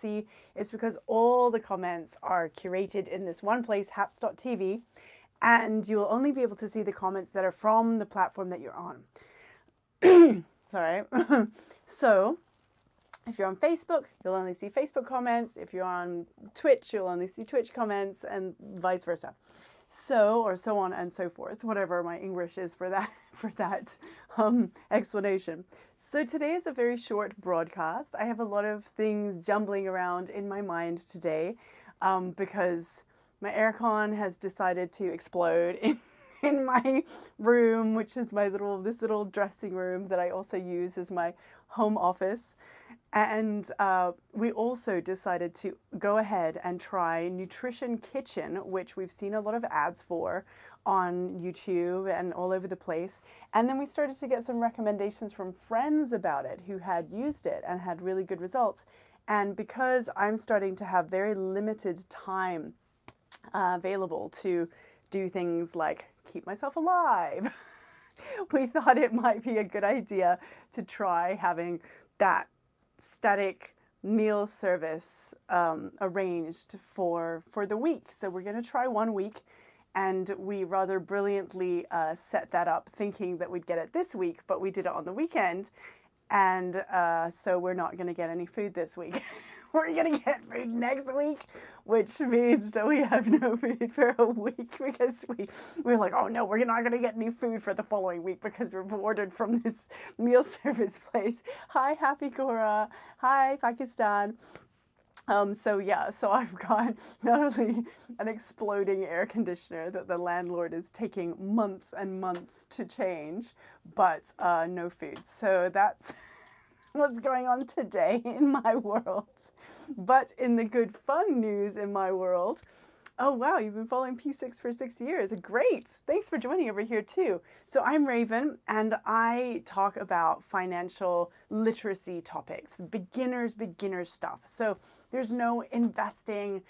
see, it's because all the comments are curated in this one place, haps.tv, and you will only be able to see the comments that are from the platform that you're on. Sorry. So if you're on Facebook, you'll only see Facebook comments. If you're on Twitch, you'll only see Twitch comments, and vice versa. So, or so on and so forth, whatever my English is for that explanation. So today is a very short broadcast. I have a lot of things jumbling around in my mind today because my aircon has decided to explode in my room, which is this little dressing room that I also use as my home office. And we also decided to go ahead and try Nutrition Kitchen, which we've seen a lot of ads for on YouTube and all over the place. And then we started to get some recommendations from friends about it who had used it and had really good results. And because I'm starting to have very limited time available to do things like keep myself alive, we thought it might be a good idea to try having that static meal service arranged for the week. So we're going to try 1 week, and we rather brilliantly set that up thinking that we'd get it this week, but we did it on the weekend, and so we're not going to get any food this week. We're going to get food next week, which means that we have no food for a week because we're like, oh no, we're not going to get any food for the following week because we've ordered from this meal service place. Hi, Happy Gora. Hi, Pakistan. So I've got not only an exploding air conditioner that the landlord is taking months and months to change, but no food. So that's what's going on today in my world. But in the good fun news in my world, oh wow, you've been following P6 for 6 years. Great. Thanks for joining over here too. So I'm Raven, and I talk about financial literacy topics, beginner stuff. So there's no investing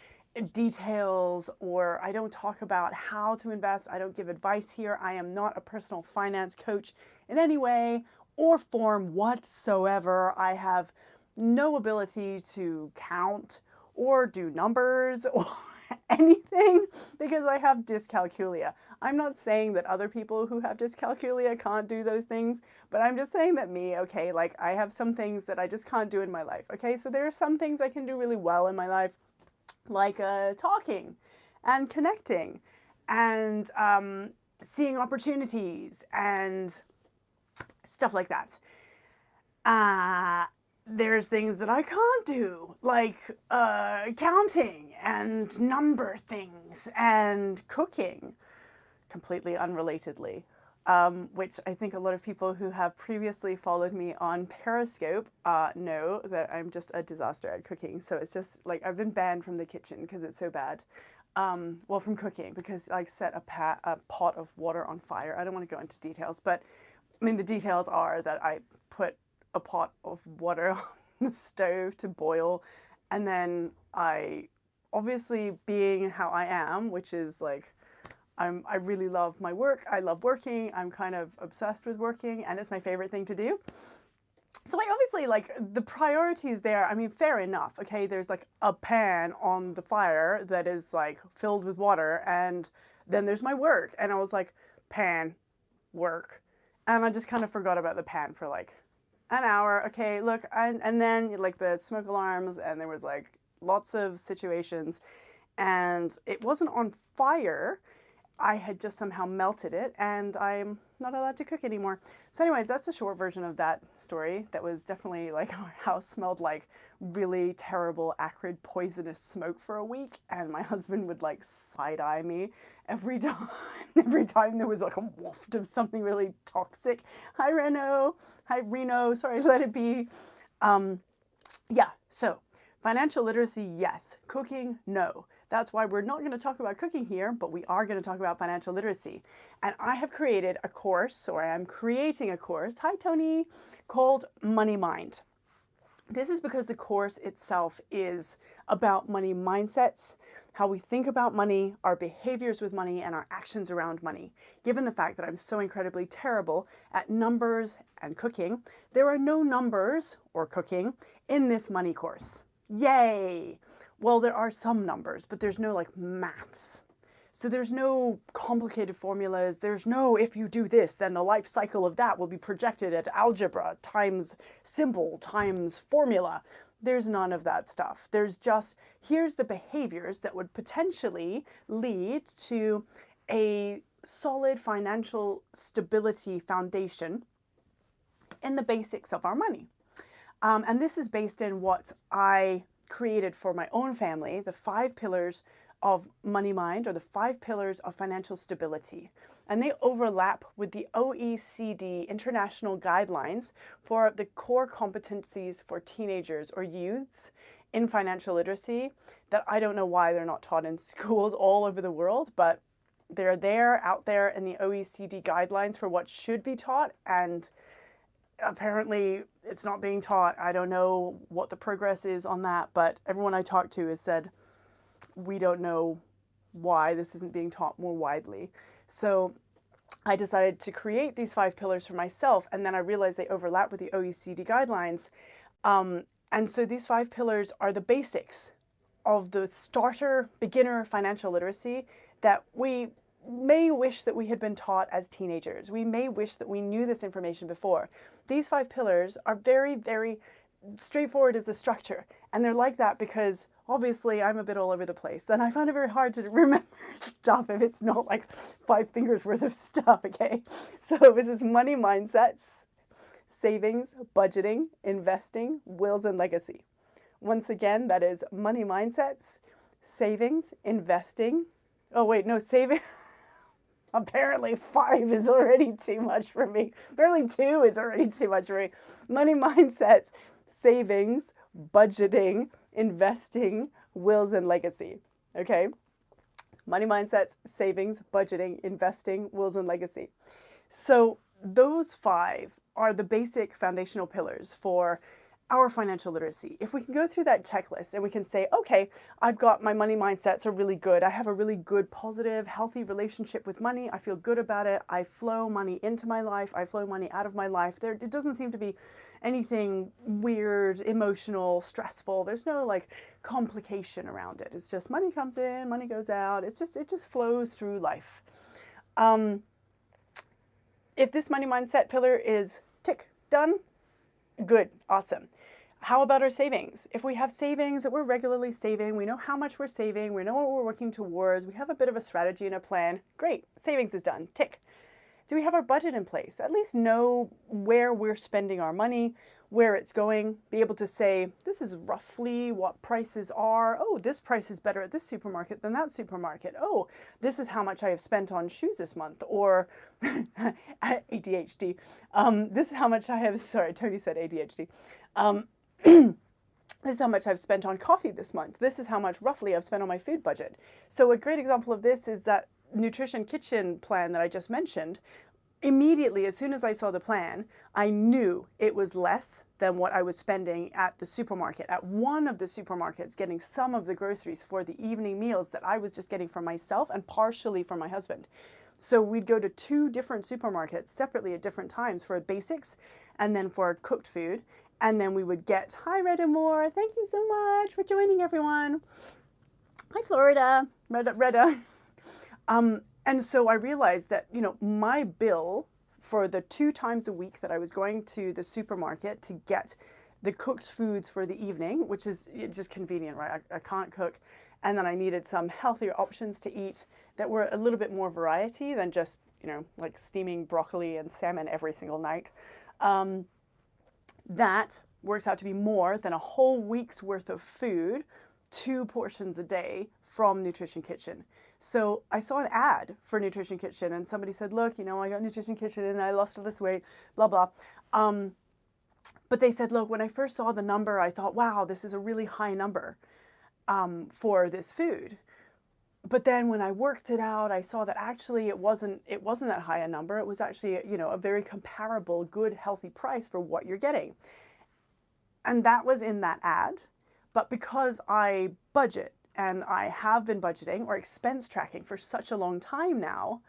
details, or I don't talk about how to invest. I don't give advice here. I am not a personal finance coach in any way or form whatsoever. I have no ability to count or do numbers or anything because I have dyscalculia. I'm not saying that other people who have dyscalculia can't do those things, but I'm just saying that okay, like I have some things that I just can't do in my life, okay? So there are some things I can do really well in my life, like talking and connecting and seeing opportunities and stuff like that. There's things that I can't do, like counting and number things and cooking, completely unrelatedly, which I think a lot of people who have previously followed me on Periscope know that I'm just a disaster at cooking. So it's just like I've been banned from the kitchen because it's so bad. Well, from cooking, because I set a pot of water on fire. I don't want to go into details, but I mean, the details are that I put a pot of water on the stove to boil, and then I, obviously being how I am, which is like, I really love my work. I love working. I'm kind of obsessed with working, and it's my favorite thing to do. So I obviously, like, the priorities there, I mean, fair enough, okay? There's like a pan on the fire that is like filled with water, and then there's my work, and I was like, pan, work. And I just kind of forgot about the pan for like an hour. Okay, look, and then like the smoke alarms, and there was like lots of situations, and it wasn't on fire. I had just somehow melted it, and I'm not allowed to cook anymore. So anyways, that's the short version of that story. That was definitely like our house smelled like really terrible, acrid, poisonous smoke for a week, and my husband would like side-eye me every time. Every time there was like a waft of something really toxic. Hi, Reno. Hi, Reno. Sorry, let it be. Yeah, so financial literacy, yes. Cooking, no. That's why we're not going to talk about cooking here, but we are going to talk about financial literacy. And I have created a course, or I am creating a course, hi Tony, called Money Mind. This is because the course itself is about money mindsets, how we think about money, our behaviors with money, and our actions around money. Given the fact that I'm so incredibly terrible at numbers and cooking, there are no numbers or cooking in this money course. Yay! Well, there are some numbers, but there's no like maths. So there's no complicated formulas. There's no, if you do this, then the life cycle of that will be projected at algebra times symbol times formula. There's none of that stuff. There's just, here's the behaviors that would potentially lead to a solid financial stability foundation in the basics of our money. And this is based in what I created for my own family, the 5 pillars of money mind, or the 5 pillars of financial stability. And they overlap with the OECD international guidelines for the core competencies for teenagers or youths in financial literacy that I don't know why they're not taught in schools all over the world, but they're there, out there in the OECD guidelines for what should be taught, and apparently it's not being taught. I don't know what the progress is on that, but everyone I talked to has said, we don't know why this isn't being taught more widely. So I decided to create these 5 pillars for myself, and then I realized they overlap with the OECD guidelines. And so these 5 pillars are the basics of the starter beginner financial literacy that we may wish that we had been taught as teenagers. We may wish that we knew this information before. These 5 pillars are very, very straightforward as a structure. And they're like that because obviously I'm a bit all over the place and I find it very hard to remember stuff if it's not like 5 fingers worth of stuff, okay? So this is money mindsets, savings, budgeting, investing, wills, and legacy. Once again, that is money mindsets, savings, investing. Oh wait, no, saving. Apparently 5 is already too much for me. Apparently 2 is already too much for me. Money mindsets, savings, budgeting, investing, wills, and legacy. Okay? Money mindsets, savings, budgeting, investing, wills, and legacy. So those 5 are the basic foundational pillars for our financial literacy. If we can go through that checklist and we can say, okay, I've got my money mindsets are really good. I have a really good, positive, healthy relationship with money. I feel good about it. I flow money into my life. I flow money out of my life. It doesn't seem to be anything weird, emotional, stressful. There's no like complication around it. It's just money comes in, money goes out. It just flows through life. If this money mindset pillar is tick, done, good, awesome. How about our savings? If we have savings that we're regularly saving, we know how much we're saving, we know what we're working towards, we have a bit of a strategy and a plan, great, savings is done, tick. Do we have our budget in place? At least know where we're spending our money, where it's going, be able to say, this is roughly what prices are. Oh, this price is better at this supermarket than that supermarket. Oh, this is how much I have spent on shoes this month, or ADHD. This is how much I have, sorry, Tony said ADHD. This is how much I've spent on coffee this month. This is how much roughly I've spent on my food budget. So a great example of this is that Nutrition Kitchen plan that I just mentioned. Immediately, as soon as I saw the plan, I knew it was less than what I was spending at the supermarket, at one of the supermarkets, getting some of the groceries for the evening meals that I was just getting for myself and partially for my husband. So we'd go to 2 different supermarkets separately at different times for basics and then for cooked food. And then we would get, hi Retta Moore, thank you so much for joining everyone. Hi Florida, Retta. And so I realized that, you know, my bill for the 2 times a week that I was going to the supermarket to get the cooked foods for the evening, which is just convenient, right? I can't cook. And then I needed some healthier options to eat that were a little bit more variety than just, you know, like steaming broccoli and salmon every single night. That works out to be more than a whole week's worth of food, 2 portions a day from Nutrition Kitchen. So I saw an ad for Nutrition Kitchen and somebody said, look, you know, I got Nutrition Kitchen and I lost all this weight, blah, blah. But they said, look, when I first saw the number, I thought, wow, this is a really high number for this food. But then when I worked it out, I saw that actually it wasn't that high a number. It was actually, you know, a very comparable, good, healthy price for what you're getting. And that was in that ad. But because I budget and I have been budgeting or expense tracking for such a long time now,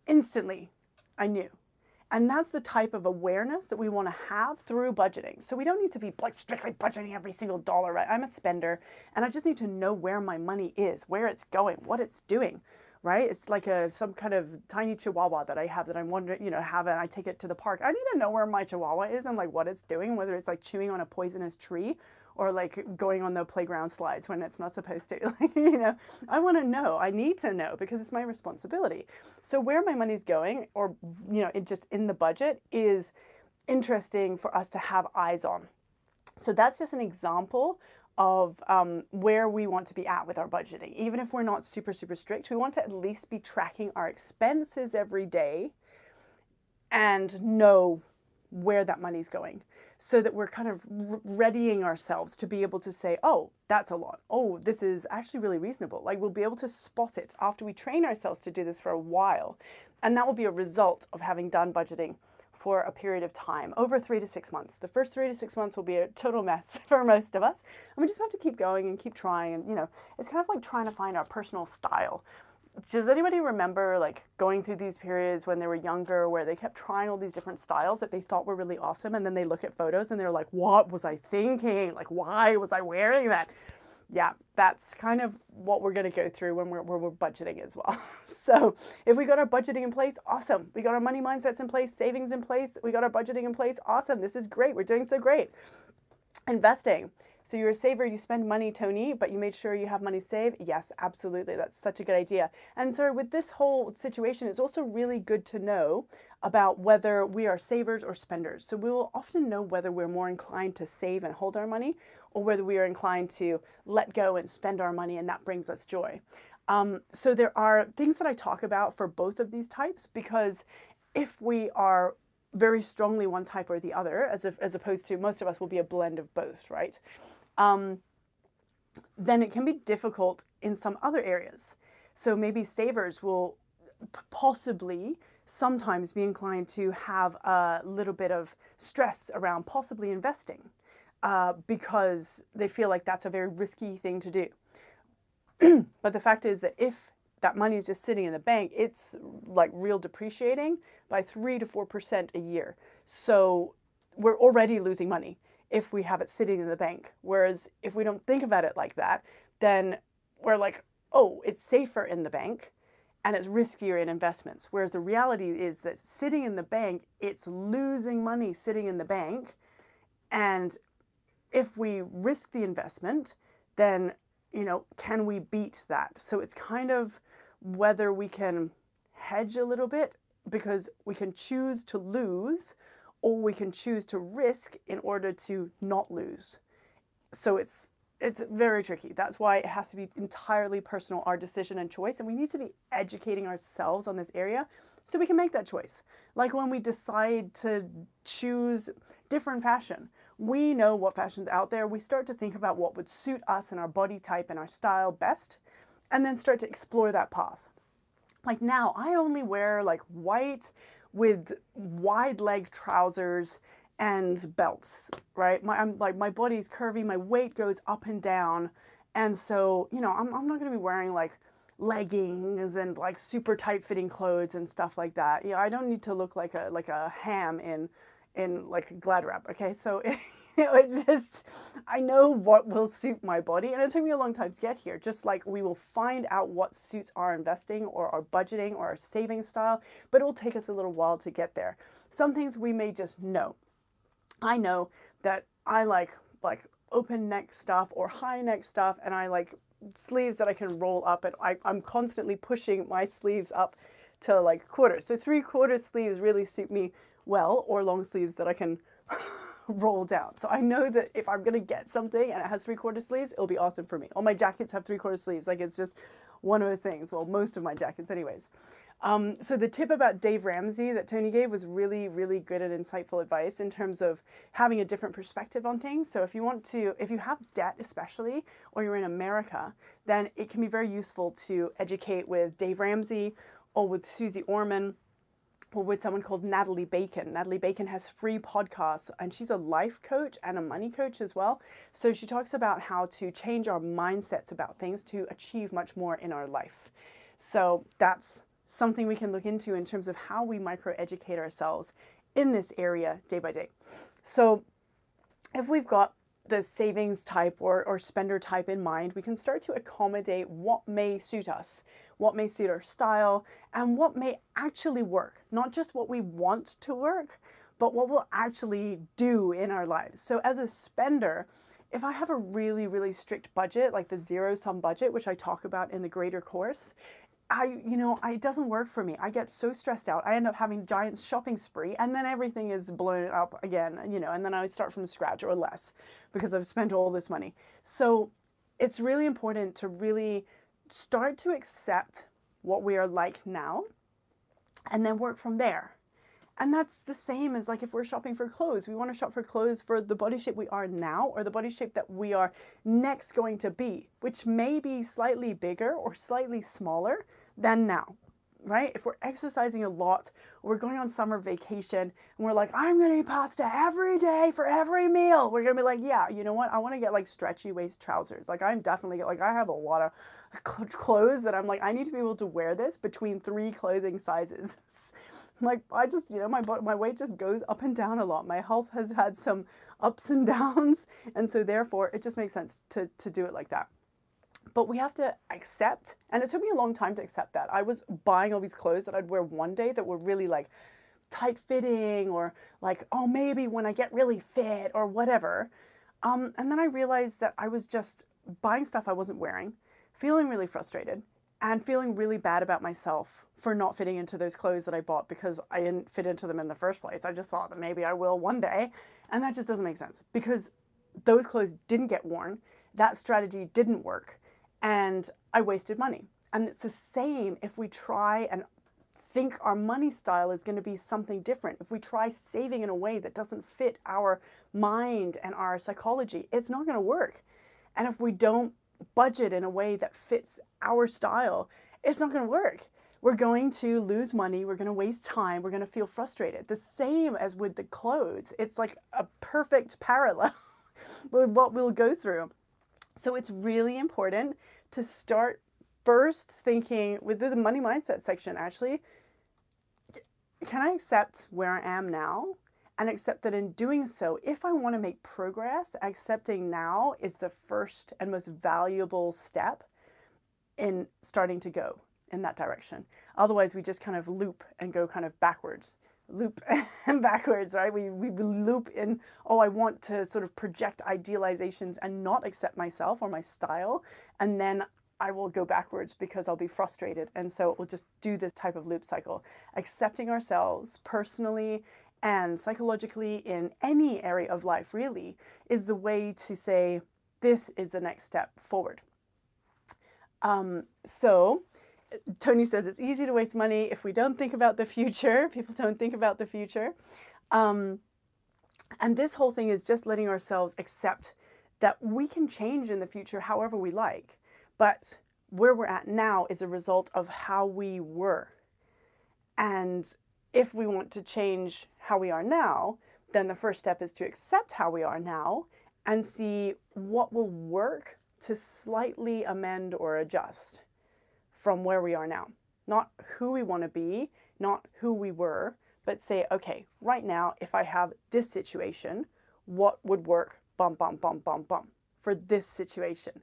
instantly I knew. And that's the type of awareness that we want to have through budgeting. So we don't need to be like strictly budgeting every single dollar, right? I'm a spender and I just need to know where my money is, where it's going, what it's doing, right? It's like some kind of tiny chihuahua that I have that I'm wondering, have, and I take it to the park. I need to know where my chihuahua is and like what it's doing, whether it's like chewing on a poisonous tree or like going on the playground slides when it's not supposed to. Like, I want to know. I need to know because it's my responsibility. So where my money's going, or it just in the budget, is interesting for us to have eyes on. So that's just an example of where we want to be at with our budgeting. Even if we're not super, super strict, we want to at least be tracking our expenses every day and know where that money's going, so that we're kind of readying ourselves to be able to say, oh, that's a lot. Oh, this is actually really reasonable. Like, we'll be able to spot it after we train ourselves to do this for a while. And that will be a result of having done budgeting for a period of time, over 3 to 6 months. The first 3 to 6 months will be a total mess for most of us. And we just have to keep going and keep trying. And, it's kind of like trying to find our personal style. Does anybody remember like going through these periods when they were younger where they kept trying all these different styles that they thought were really awesome, and then they look at photos and they're like, what was I thinking? Like, why was I wearing that? Yeah, that's kind of what we're going to go through when we're budgeting as well. So if we got our budgeting in place, awesome. We got our money mindsets in place, savings in place, we got our budgeting in place, awesome. This is great. We're doing so great. Investing. So you're a saver, you spend money, Tony, but you made sure you have money saved? Yes, absolutely. That's such a good idea. And so with this whole situation, it's also really good to know about whether we are savers or spenders. So we will often know whether we're more inclined to save and hold our money, or whether we are inclined to let go and spend our money, and that brings us joy. So there are things that I talk about for both of these types, because if we are very strongly one type or the other, as opposed to most of us will be a blend of both, right? Then it can be difficult in some other areas. So maybe savers will possibly sometimes be inclined to have a little bit of stress around possibly investing because they feel like that's a very risky thing to do. But the fact is that if that money is just sitting in the bank, it's like real depreciating by 3 to 4% a year. So we're already losing money if we have it sitting in the bank. Whereas if we don't think about it like that, then we're like, oh, it's safer in the bank and it's riskier in investments. Whereas the reality is that sitting in the bank, it's losing money sitting in the bank. And if we risk the investment, then, can we beat that? So it's kind of whether we can hedge a little bit, because we can choose to lose, or we can choose to risk in order to not lose. So it's very tricky. That's why it has to be entirely personal, our decision and choice. And we need to be educating ourselves on this area so we can make that choice. Like when we decide to choose different fashion, we know what fashion's out there. We start to think about what would suit us and our body type and our style best, and then start to explore that path. Like now, I only wear like white with wide leg trousers and belts, right? My body's curvy, my weight goes up and down. And so, I'm not gonna be wearing like leggings and like super tight fitting clothes and stuff like that. I don't need to look like a ham in like Glad wrap. Okay, so it's just, I know what will suit my body, and it took me a long time to get here. Just like we will find out what suits our investing or our budgeting or our saving style, but it will take us a little while to get there. Some things we may just know. I know that I like open neck stuff or high neck stuff, and I like sleeves that I can roll up, and I'm constantly pushing my sleeves up to like quarters. So 3/4 sleeves really suit me well, or long sleeves that I can roll down. So I know that if I'm gonna get something and it has 3/4 sleeves, it'll be awesome for me. All my jackets have 3/4 sleeves. Like, it's just one of those things. Well, most of my jackets anyways. So the tip about Dave Ramsey that Tony gave was really, really good and insightful advice in terms of having a different perspective on things. So if you have debt especially, or you're in America, then it can be very useful to educate with Dave Ramsey or with Susie Orman, or with someone called Natalie Bacon. Natalie Bacon has free podcasts, and she's a life coach and a money coach as well. So she talks about how to change our mindsets about things to achieve much more in our life. So that's something we can look into in terms of how we micro-educate ourselves in this area day by day. So if we've got the savings type or spender type in mind, we can start to accommodate what may suit us, what may suit our style, and what may actually work. Not just what we want to work, but what will actually do in our lives. So as a spender, if I have a really, really strict budget, like the zero-sum budget, which I talk about in the greater course, it doesn't work for me. I get so stressed out. I end up having giant shopping spree, and then everything is blown up again, and then I start from scratch or less because I've spent all this money. So it's really important to really start to accept what we are like now and then work from there. And that's the same as like if we're shopping for clothes. We want to shop for clothes for the body shape we are now or the body shape that we are next going to be, which may be slightly bigger or slightly smaller than now, right? If we're exercising a lot, we're going on summer vacation and we're like, I'm going to eat pasta every day for every meal. We're going to be like, yeah, you know what? I want to get like stretchy waist trousers. Like I'm definitely like, I have a lot of clothes that I'm like, I need to be able to wear this between 3 clothing sizes. Like I just, my weight just goes up and down a lot. My health has had some ups and downs, and so therefore it just makes sense to do it like that. But we have to accept, and it took me a long time to accept that. I was buying all these clothes that I'd wear one day that were really like tight fitting or like, oh, maybe when I get really fit or whatever. And then I realized that I was just buying stuff I wasn't wearing, feeling really frustrated, and feeling really bad about myself for not fitting into those clothes that I bought because I didn't fit into them in the first place. I just thought that maybe I will one day. And that just doesn't make sense because those clothes didn't get worn. That strategy didn't work. And I wasted money. And it's the same if we try and think our money style is going to be something different. If we try saving in a way that doesn't fit our mind and our psychology, it's not going to work. And if we don't budget in a way that fits our style, it's not going to work. We're going to lose money. We're going to waste time. We're going to feel frustrated. The same as with the clothes. It's like a perfect parallel with what we'll go through. So it's really important to start first thinking with the money mindset section, actually, can I accept where I am now? And accept that in doing so, if I want to make progress, accepting now is the first and most valuable step in starting to go in that direction. Otherwise, we just kind of loop and go kind of backwards. Loop and backwards, right? We loop in, oh, I want to sort of project idealizations and not accept myself or my style. And then I will go backwards because I'll be frustrated. And so we'll just do this type of loop cycle. Accepting ourselves personally and psychologically in any area of life really is the way to say, this is the next step forward. So Tony says it's easy to waste money if we don't think about the future. People don't think about the future. And this whole thing is just letting ourselves accept that we can change in the future however we like. But where we're at now is a result of how we were. And if we want to change how we are now, then the first step is to accept how we are now and see what will work to slightly amend or adjust from where we are now. Not who we want to be, not who we were, but say, okay, right now, if I have this situation, what would work, bum, bum, bum, bum, bum, for this situation?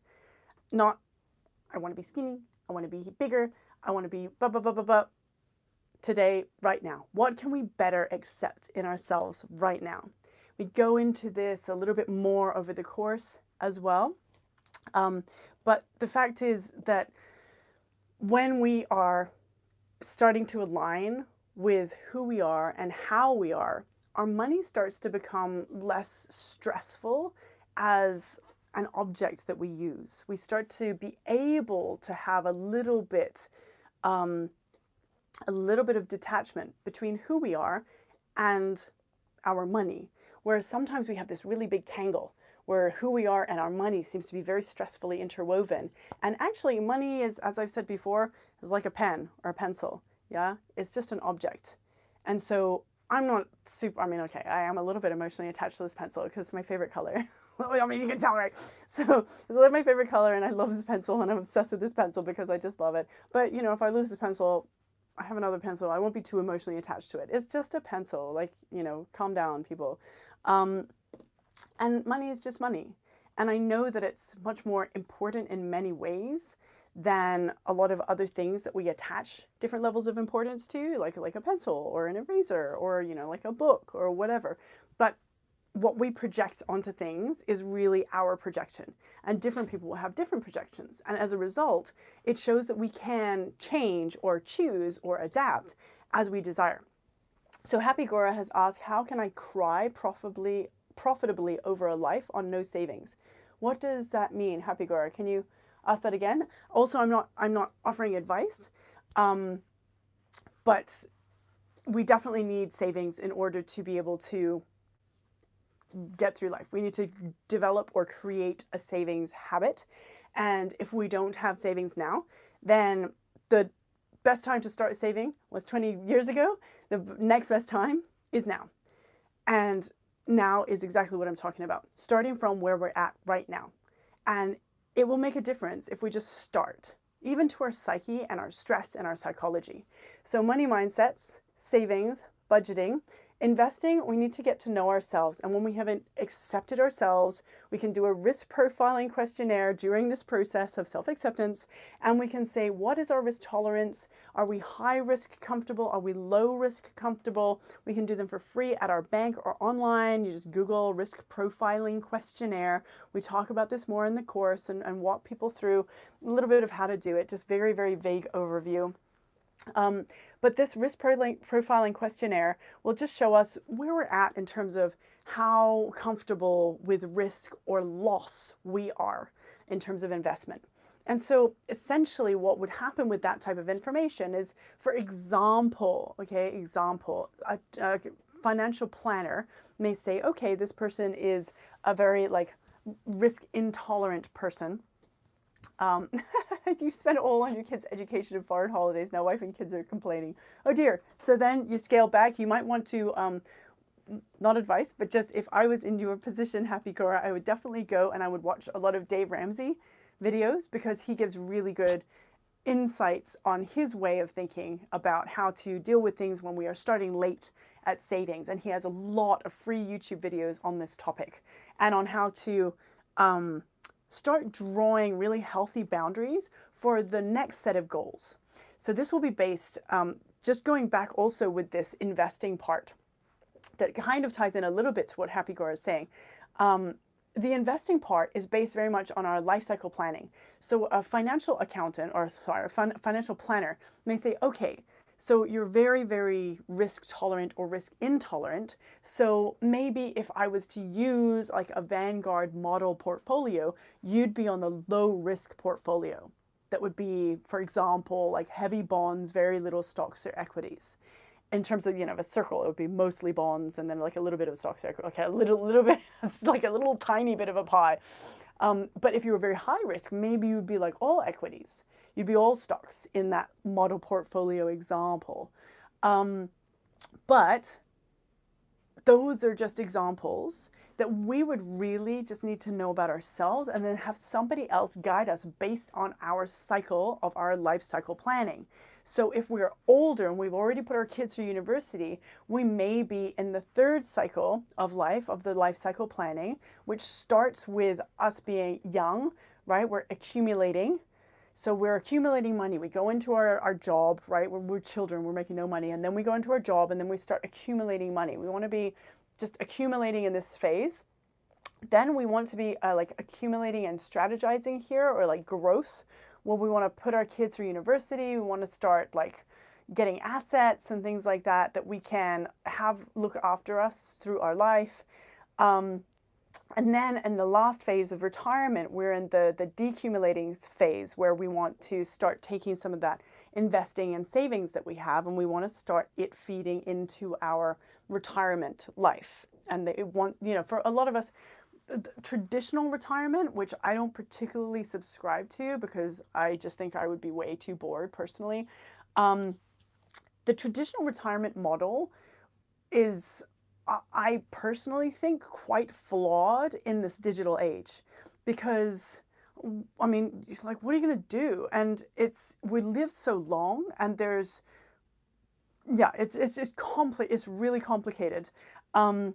Not, I want to be skinny, I want to be bigger, I want to be blah, blah, blah, blah, blah. Today, right now, what can we better accept in ourselves right now? We go into this a little bit more over the course as well. But the fact is that when we are starting to align with who we are and how we are, our money starts to become less stressful as an object that we use. We start to be able to have a little bit of detachment between who we are and our money. Whereas sometimes we have this really big tangle where who we are and our money seems to be very stressfully interwoven. And actually money is, as I've said before, is like a pen or a pencil. Yeah, it's just an object. And so I'm not super, okay, I am a little bit emotionally attached to this pencil because it's my favorite color. You can tell, right? So it's my favorite color and I love this pencil and I'm obsessed with this pencil because I just love it. But if I lose this pencil, I have another pencil. I won't be too emotionally attached to it. It's just a pencil. Like, calm down, people. Um, and money is just money. And I know that it's much more important in many ways than a lot of other things that we attach different levels of importance to, like a pencil or an eraser or, like a book or whatever. But what we project onto things is really our projection, and different people will have different projections. And as a result, it shows that we can change or choose or adapt as we desire. So Happy Gora has asked, how can I cry profitably over a life on no savings? What does that mean, Happy Gora? Can you ask that again? Also, I'm not offering advice, but we definitely need savings in order to be able to get through life. We need to develop or create a savings habit. And if we don't have savings now, then the best time to start saving was 20 years ago. The next best time is now. And now is exactly what I'm talking about, starting from where we're at right now. And it will make a difference if we just start, even to our psyche and our stress and our psychology. So money mindsets, savings, budgeting, investing, we need to get to know ourselves. And when we haven't accepted ourselves, we can do a risk profiling questionnaire during this process of self-acceptance. And we can say, what is our risk tolerance? Are we high risk comfortable? Are we low risk comfortable? We can do them for free at our bank or online. You just Google risk profiling questionnaire. We talk about this more in the course and walk people through a little bit of how to do it, just very, very vague overview. But this risk profiling questionnaire will just show us where we're at in terms of how comfortable with risk or loss we are in terms of investment. And so essentially what would happen with that type of information is, for example, a financial planner may say, okay, this person is a very risk intolerant person. You spend all on your kids' education and foreign holidays. Now wife and kids are complaining. Oh dear. So then you scale back. You might want to, not advice, but just if I was in your position, Happy Gora, I would definitely go and I would watch a lot of Dave Ramsey videos, because he gives really good insights on his way of thinking about how to deal with things when we are starting late at savings. And he has a lot of free YouTube videos on this topic and on how to, start drawing really healthy boundaries for the next set of goals. So this will be based, just going back also with this investing part, that kind of ties in a little bit to what Happy Gora is saying. The investing part is based very much on our life cycle planning. So a financial accountant, or sorry, a financial planner may say, okay, so you're very, very risk tolerant or risk intolerant. So maybe if I was to use like a Vanguard model portfolio, you'd be on the low risk portfolio. That would be, for example, like heavy bonds, very little stocks or equities. In terms of, a circle, it would be mostly bonds and then like a little bit of stocks, okay, a little bit, like a little tiny bit of a pie. But if you were very high risk, maybe you'd be like all equities. You'd be all stocks in that model portfolio example. But those are just examples that we would really just need to know about ourselves, and then have somebody else guide us based on our cycle of our life cycle planning. So if we're older and we've already put our kids through university, we may be in the third cycle of life, of the life cycle planning, which starts with us being young, right? We're accumulating. So we're accumulating money. We go into our job, right? We're children, we're making no money. And then we go into our job and then we start accumulating money. We want to be just accumulating in this phase. Then we want to be like accumulating and strategizing here, or like growth, where we want to put our kids through university. We want to start like getting assets and things like that, that we can have look after us through our life. And then in the last phase of retirement, we're in the decumulating phase, where we want to start taking some of that investing and savings that we have, and we want to start it feeding into our retirement life. And they want, for a lot of us, traditional retirement, which I don't particularly subscribe to because I just think I would be way too bored personally. The traditional retirement model is, I personally think, quite flawed in this digital age, because I mean, it's like, what are you going to do? And we live so long, and there's yeah, it's just it's really complicated. Um,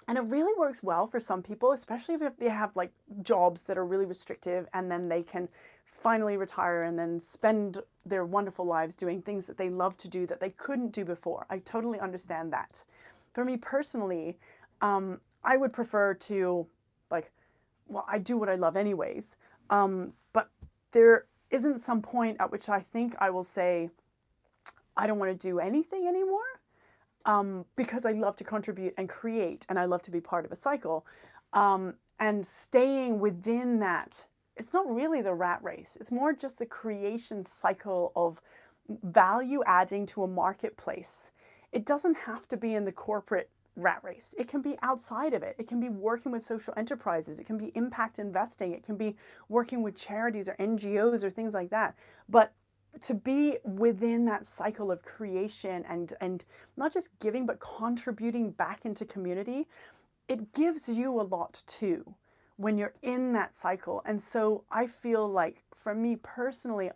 and it really works well for some people, especially if they have like jobs that are really restrictive and then they can finally retire and then spend their wonderful lives doing things that they love to do that they couldn't do before. I totally understand that. For me personally, I would prefer to, like, well, I do what I love anyways. But there isn't some point at which I think I will say, I don't want to do anything anymore, because I love to contribute and create, and I love to be part of a cycle. And staying within that, it's not really the rat race. It's more just the creation cycle of value adding to a marketplace. It doesn't have to be in the corporate rat race. It can be outside of it. It can be working with social enterprises. It can be impact investing. It can be working with charities or NGOs or things like that. But to be within that cycle of creation and not just giving but contributing back into community, it gives you a lot too when you're in that cycle. And so I feel like for me personally,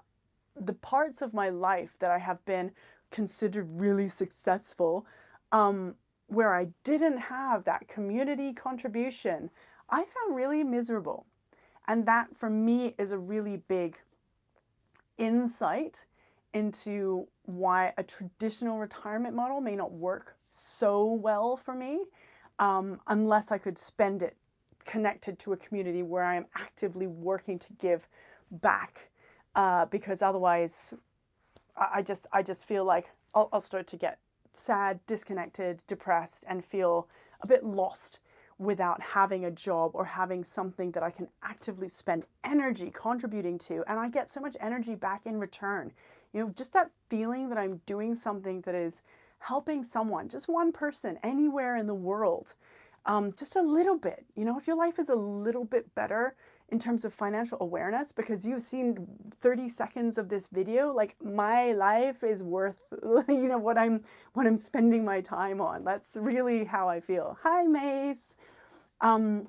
the parts of my life that I have been considered really successful, um, where I didn't have that community contribution, I found really miserable. And that for me is a really big insight into why a traditional retirement model may not work so well for me, unless I could spend it connected to a community where I am actively working to give back. Because otherwise, I just feel like I'll start to get sad, disconnected, depressed, and feel a bit lost without having a job or having something that I can actively spend energy contributing to. And I get so much energy back in return. You know, just that feeling that I'm doing something that is helping someone, just one person anywhere in the world, just a little bit. You know, if your life is a little bit better in terms of financial awareness because you've seen 30 seconds of this video, like my life is worth what I'm spending my time on. That's really how I feel. Hi, Mace. Um,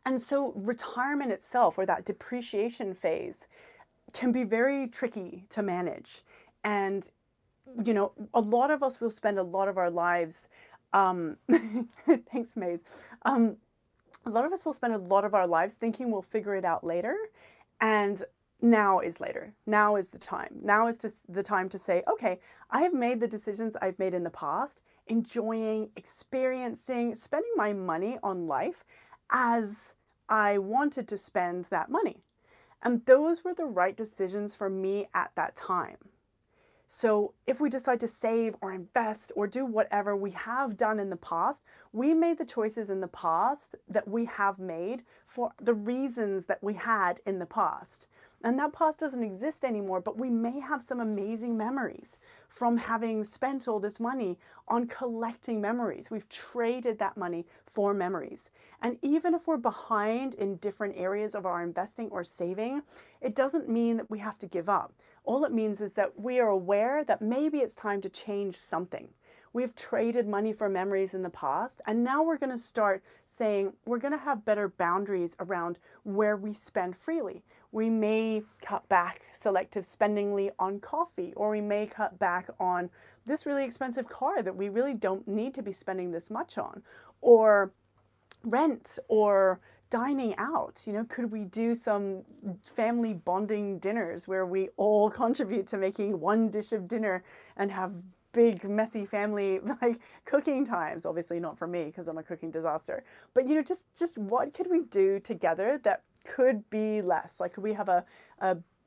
and so retirement itself, or that depreciation phase, can be very tricky to manage. And, a lot of us will spend a lot of our lives, thanks, Maze. A lot of us will spend a lot of our lives thinking we'll figure it out later. And now is later. Now is the time. Now is the time to say, okay, I have made the decisions I've made in the past, enjoying, experiencing, spending my money on life as I wanted to spend that money. And those were the right decisions for me at that time. So if we decide to save or invest or do whatever we have done in the past, we made the choices in the past that we have made for the reasons that we had in the past. And that past doesn't exist anymore, but we may have some amazing memories from having spent all this money on collecting memories. We've traded that money for memories. And even if we're behind in different areas of our investing or saving, it doesn't mean that we have to give up. All it means is that we are aware that maybe it's time to change something. We've traded money for memories in the past, and now we're going to start saying we're going to have better boundaries around where we spend freely. We may cut back selective spendingly on coffee, or we may cut back on this really expensive car that we really don't need to be spending this much on, or rent, or dining out. Could we do some family bonding dinners where we all contribute to making one dish of dinner and have big messy family like cooking times? Obviously not for me because I'm a cooking disaster, but just what could we do together that could be less? Like, could we have a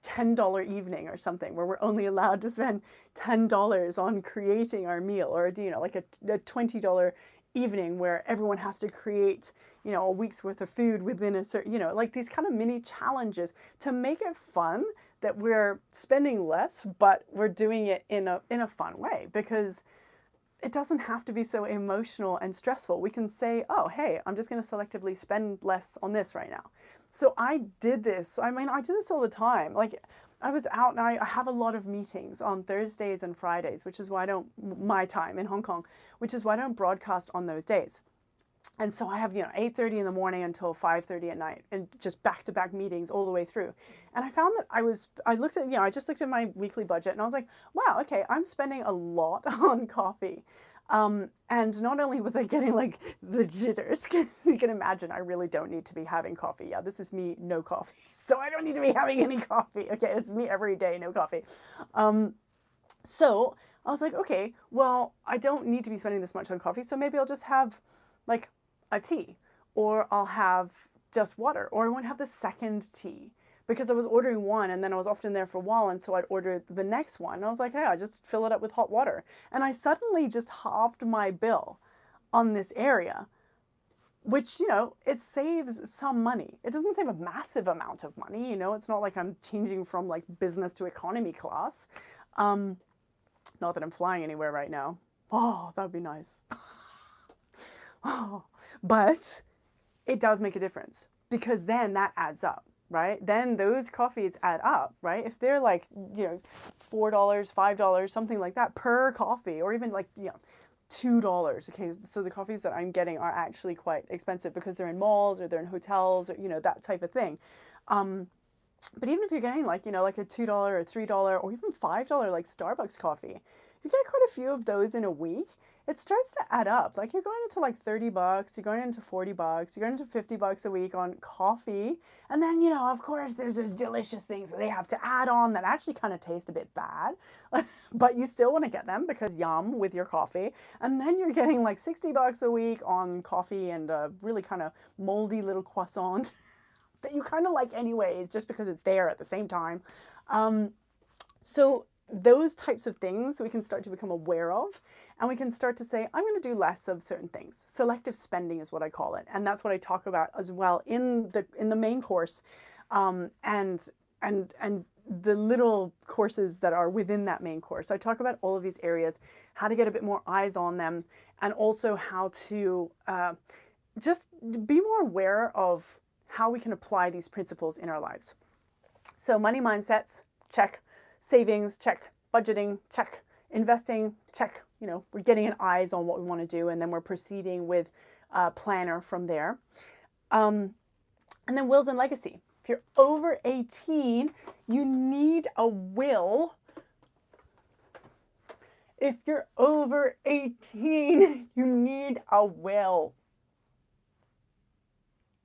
$10 evening or something where we're only allowed to spend $10 on creating our meal, or like a $20 evening where everyone has to create a week's worth of food within a certain, like these kind of mini challenges to make it fun, that we're spending less but we're doing it in a fun way, because it doesn't have to be so emotional and stressful. We can say, oh, hey, I'm just going to selectively spend less on this right now. So I did this. I mean, I do this all the time. Like, I was out and I have a lot of meetings on Thursdays and Fridays, which is why I don't, my time in Hong Kong, which is why I don't broadcast on those days. And so I have, 8:30 in the morning until 5:30 at night, and just back-to-back meetings all the way through. And I found that I looked at, I just looked at my weekly budget and I was like, wow, okay, I'm spending a lot on coffee. And not only was I getting like the jitters, 'cause you can imagine I really don't need to be having coffee. Yeah, this is me, no coffee. So I don't need to be having any coffee. Okay, it's me every day, no coffee. Um, so I was like, okay, well, I don't need to be spending this much on coffee, so maybe I'll just have like a tea, or I'll have just water, or I won't have the second tea because I was ordering one and then I was often there for a while, and so I'd order the next one. And I was like, hey, I just fill it up with hot water. And I suddenly just halved my bill on this area, which, it saves some money. It doesn't save a massive amount of money, it's not like I'm changing from like business to economy class. Um, Not that I'm flying anywhere right now. Oh, that would be nice. Oh, but it does make a difference because then that adds up, right? Then those coffees add up, right? If they're like, $4, $5, something like that per coffee, or even like, $2. Okay, so the coffees that I'm getting are actually quite expensive because they're in malls or they're in hotels, or that type of thing. Um, but even if you're getting like, like a $2 or $3 or even $5 like Starbucks coffee, you get quite a few of those in a week, it starts to add up. Like you're going into like $30, you're going into $40, you're going into $50 a week on coffee. And then, of course, there's those delicious things that they have to add on that actually kind of taste a bit bad, but you still want to get them because yum with your coffee. And then you're getting like $60 a week on coffee and a really kind of moldy little croissant that you kind of like anyways, just because it's there at the same time. Um, so those types of things we can start to become aware of, and we can start to say, I'm going to do less of certain things. Selective spending is what I call it, and that's what I talk about as well in the main course, and the little courses that are within that main course. I talk about all of these areas, how to get a bit more eyes on them, and also how to just be more aware of how we can apply these principles in our lives. So money mindsets, check. Savings, check. Budgeting, check. Investing, check. We're getting an eyes on what we want to do, and then we're proceeding with a planner from there. And then wills and legacy. If you're over 18, you need a will. If you're over 18, you need a will.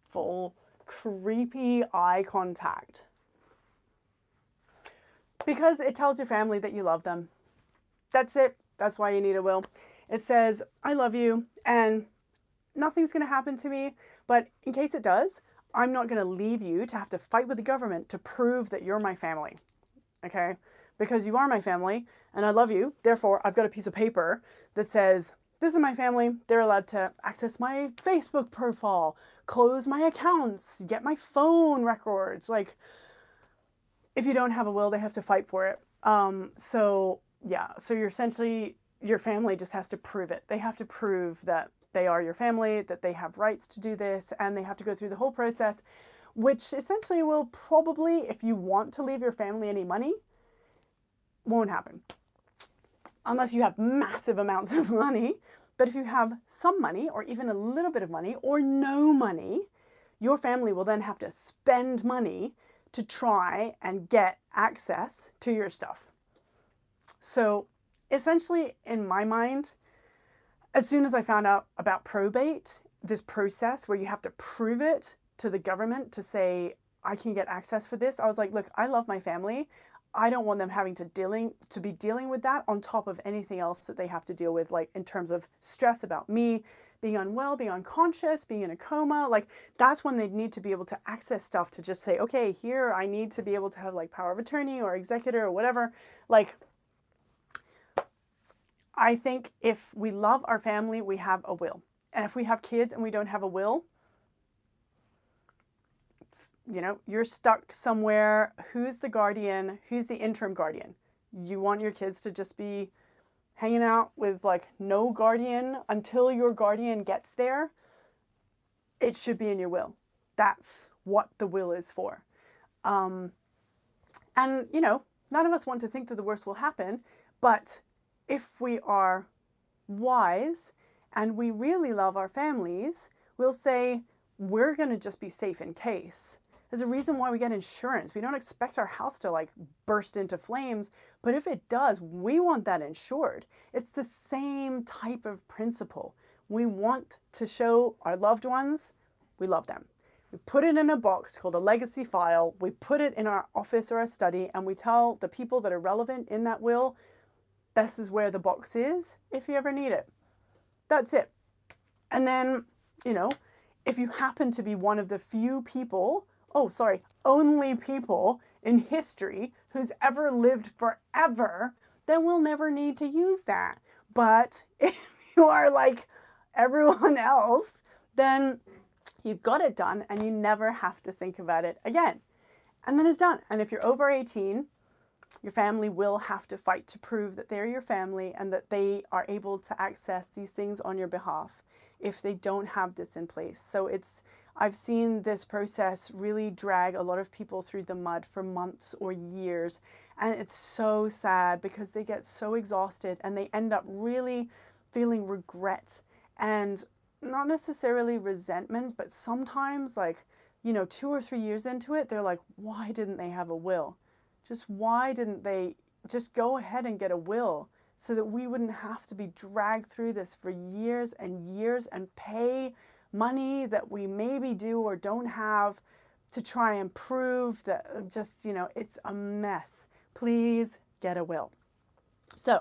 Full creepy eye contact. Because it tells your family that you love them. That's it. That's why you need a will. It says, I love you and nothing's going to happen to me, but in case it does, I'm not going to leave you to have to fight with the government to prove that you're my family. Okay? Because you are my family and I love you. Therefore, I've got a piece of paper that says, this is my family. They're allowed to access my Facebook profile, close my accounts, get my phone records. Like, if you don't have a will, they have to fight for it. So you're essentially, your family just has to prove it. They have to prove that they are your family, that they have rights to do this, and they have to go through the whole process, which essentially will probably, if you want to leave your family any money, won't happen. Unless you have massive amounts of money. But if you have some money, or even a little bit of money, or no money, your family will then have to spend money to try and get access to your stuff. So essentially, in my mind, as soon as I found out about probate, this process where you have to prove it to the government to say, I can get access for this, I was like, look, I love my family. I don't want them having to be dealing with that on top of anything else that they have to deal with, like in terms of stress about me being unwell, being unconscious, being in a coma. Like that's when they need to be able to access stuff to just say, okay, here I need to be able to have like power of attorney or executor or whatever. Like, I think if we love our family, we have a will. And if we have kids and we don't have a will, you're stuck somewhere. Who's the guardian? Who's the interim guardian? You want your kids to just be hanging out with like no guardian until your guardian gets there? It should be in your will. That's what the will is for. And, none of us want to think that the worst will happen, but if we are wise and we really love our families, we'll say, we're going to just be safe in case. There's a reason why we get insurance. We don't expect our house to like burst into flames, but if it does, we want that insured. It's the same type of principle. We want to show our loved ones we love them. We put it in a box called a legacy file. We put it in our office or our study, and we tell the people that are relevant in that will, this is where the box is if you ever need it. That's it. And then, you know, if you happen to be one of the few people, only people in history who's ever lived forever, then we'll never need to use that. But if you are like everyone else, then you've got it done and you never have to think about it again. And then it's done. And if you're over 18, your family will have to fight to prove that they're your family and that they are able to access these things on your behalf if they don't have this in place. So I've seen this process really drag a lot of people through the mud for months or years. And it's so sad because they get so exhausted and they end up really feeling regret and not necessarily resentment, but sometimes like, 2 or 3 years into it, they're like, why didn't they have a will? Just why didn't they just go ahead and get a will so that we wouldn't have to be dragged through this for years and years and pay money that we maybe do or don't have to try and prove that it's a mess. Please get a will. So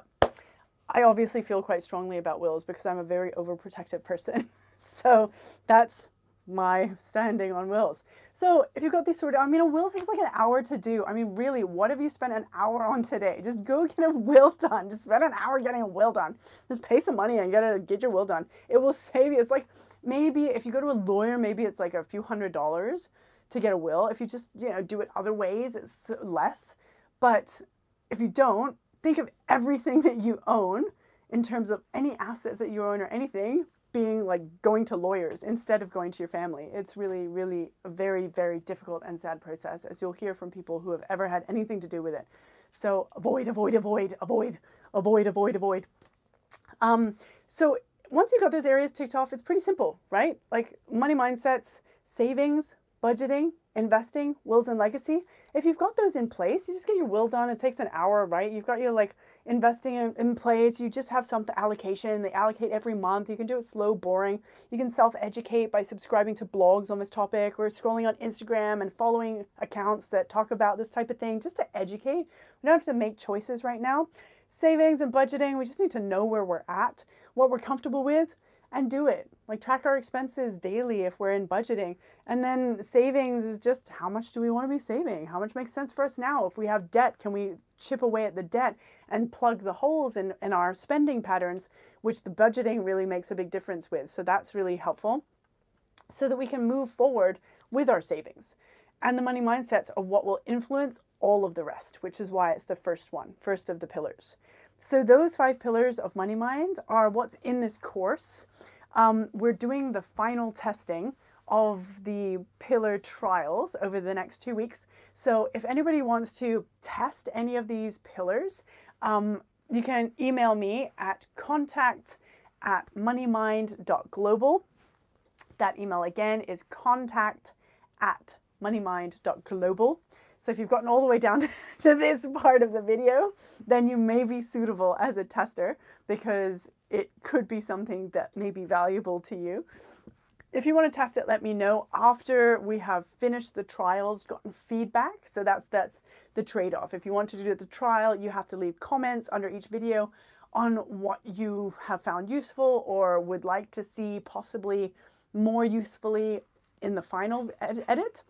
I obviously feel quite strongly about wills because I'm a very overprotective person. So that's my standing on wills. So if you've got these a will takes like an hour to do. I mean, really, what have you spent an hour on today? Just go get a will done. Just spend an hour getting a will done. Just pay some money and get your will done. It will save you. It's like, maybe if you go to a lawyer, maybe it's like a few $100s to get a will. If you just, do it other ways, it's less. But if you don't, think of everything that you own in terms of any assets that you own or anything being like going to lawyers instead of going to your family. It's really, really a very, very difficult and sad process, as you'll hear from people who have ever had anything to do with it. So avoid, avoid, avoid, avoid, avoid, avoid, avoid. So once you've got those areas ticked off, it's pretty simple, right? Like money mindsets, savings, budgeting, investing, wills and legacy. If you've got those in place, you just get your will done. It takes an hour, right? You've got your like investing in place. You just have some allocation. They allocate every month. You can do it slow, boring. You can self-educate by subscribing to blogs on this topic or scrolling on Instagram and following accounts that talk about this type of thing just to educate. We don't have to make choices right now. Savings and budgeting, we just need to know where we're at, what we're comfortable with, and do it. Like track our expenses daily if we're in budgeting. And then savings is just how much do we want to be saving? How much makes sense for us now? If we have debt, can we chip away at the debt and plug the holes in our spending patterns, which the budgeting really makes a big difference with. So that's really helpful so that we can move forward with our savings. And the money mindsets are what will influence all of the rest, which is why it's the first of the pillars. So those 5 pillars of Money Mind are what's in this course. We're doing the final testing of the pillar trials over the next 2 weeks. So if anybody wants to test any of these pillars, you can email me at contact@moneymind.global. That email again is contact@moneymind.global. So if you've gotten all the way down to this part of the video, then you may be suitable as a tester because it could be something that may be valuable to you. If you want to test it, let me know after we have finished the trials, gotten feedback. So that's the trade-off. If you want to do the trial, you have to leave comments under each video on what you have found useful or would like to see possibly more usefully in the final edit.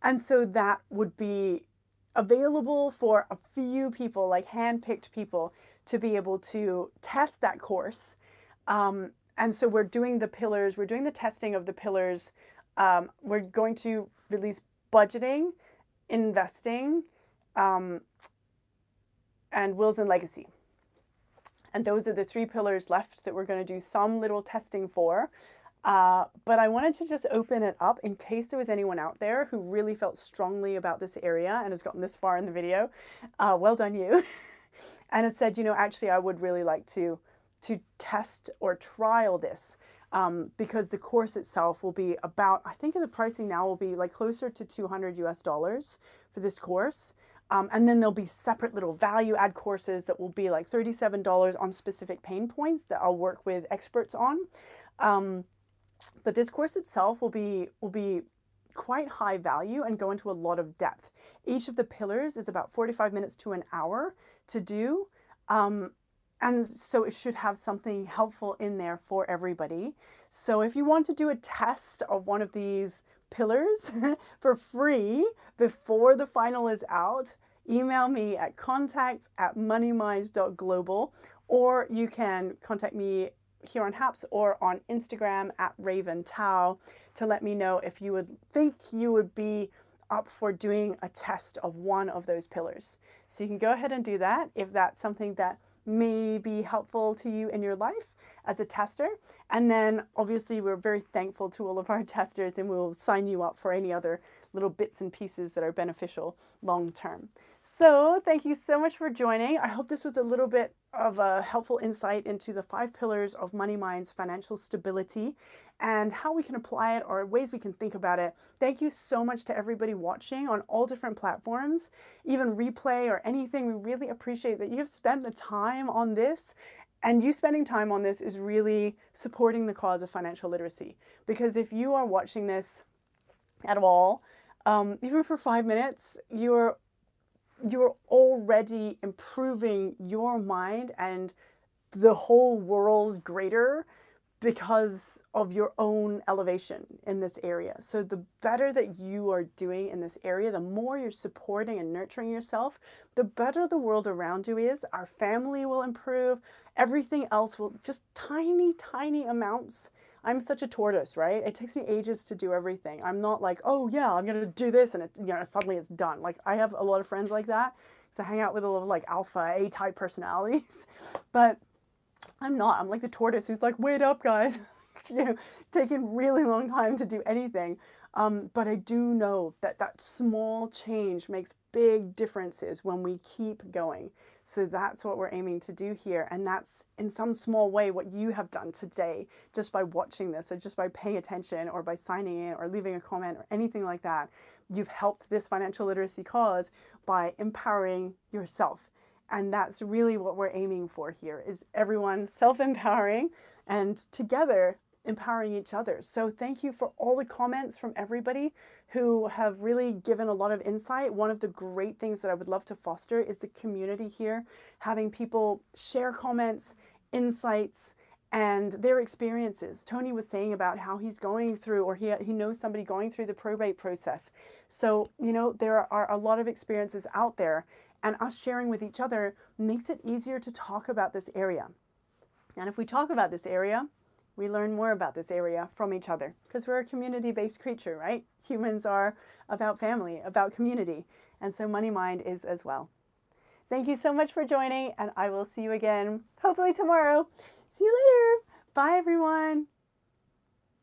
And so that would be available for a few people, like hand-picked people, to be able to test that course. And so we're doing the pillars, we're doing the testing of the pillars. We're going to release budgeting, investing, and wills and legacy. And those are the 3 pillars left that we're going to do some little testing for. But I wanted to just open it up in case there was anyone out there who really felt strongly about this area and has gotten this far in the video. Well done you. And it said, actually, I would really like to to test or trial this, because the course itself will be about, I think the pricing now will be like closer to $200 for this course. And then there'll be separate little value add courses that will be like $37 on specific pain points that I'll work with experts on. But this course itself will be quite high value and go into a lot of depth. Each of the pillars is about 45 minutes to an hour to do. And so it should have something helpful in there for everybody. So if you want to do a test of one of these pillars for free before the final is out, email me at contact@moneymind.global, or you can contact me here on HAPS or on Instagram at Raven Tao to let me know if you would think you would be up for doing a test of one of those pillars. So you can go ahead and do that if that's something that may be helpful to you in your life as a tester. And then obviously we're very thankful to all of our testers, and we'll sign you up for any other little bits and pieces that are beneficial long term. So thank you so much for joining. I hope this was a little bit of a helpful insight into the 5 pillars of MoneyMind's financial stability and how we can apply it, or ways we can think about it. Thank you so much to everybody watching on all different platforms, even replay or anything. We really appreciate that you've spent the time on this. And you spending time on this is really supporting the cause of financial literacy. Because if you are watching this at all, even for 5 minutes, you're already improving your mind and the whole world greater because of your own elevation in this area. So the better that you are doing in this area, the more you're supporting and nurturing yourself, the better the world around you is. Our family will improve. Everything else will just tiny, tiny amounts. I'm such a tortoise, right? It takes me ages to do everything. I'm not like, oh yeah, I'm gonna do this and suddenly it's done. Like, I have a lot of friends like that. So I hang out with a lot of like alpha A-type personalities, but I'm not. I'm like the tortoise who's like, wait up, guys. Taking really long time to do anything. But I do know that that small change makes big differences when we keep going. So that's what we're aiming to do here. And that's in some small way what you have done today, just by watching this, or just by paying attention, or by signing in, or leaving a comment, or anything like that. You've helped this financial literacy cause by empowering yourself. And that's really what we're aiming for here, is everyone self-empowering and together empowering each other. So thank you for all the comments from everybody who have really given a lot of insight. One of the great things that I would love to foster is the community here, having people share comments, insights, and their experiences. Tony was saying about how he's going through, or he knows somebody going through the probate process. So, there are a lot of experiences out there, and us sharing with each other makes it easier to talk about this area. And if we talk about this area, we learn more about this area from each other, because we're a community-based creature, right? Humans are about family, about community, and so MoneyMind is as well. Thank you so much for joining, and I will see you again, hopefully tomorrow. See you later. Bye, everyone.